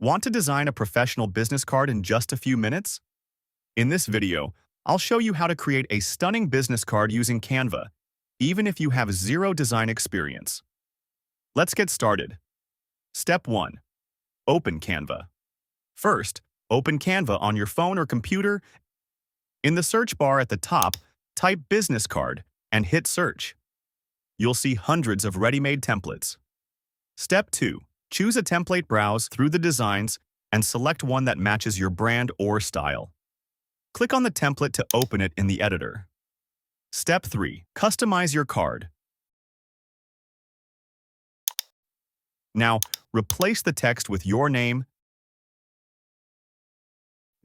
Want to design a professional business card in just a few minutes? In this video, I'll show you how to create a stunning business card using Canva, even if you have zero design experience. Let's get started. Step 1. Open Canva. First, open Canva on your phone or computer. In the search bar at the top, type business card and hit search. You'll see hundreds of ready-made templates. Step 2. Choose a template, browse through the designs, and select one that matches your brand or style. Click on the template to open it in the editor. Step 3. Customize your card. Now, replace the text with your name,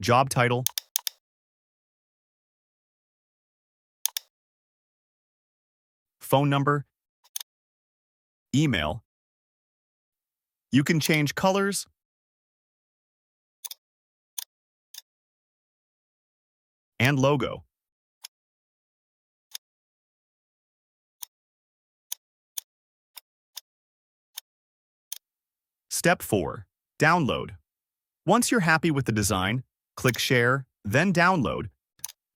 job title, phone number, email. You can change colors, and logo. Step 4. Download. Once you're happy with the design, click Share, then Download,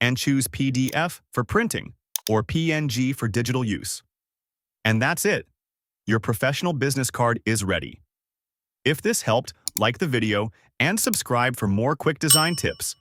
and choose PDF for printing or PNG for digital use. And that's it. Your professional business card is ready. If this helped, like the video and subscribe for more quick design tips.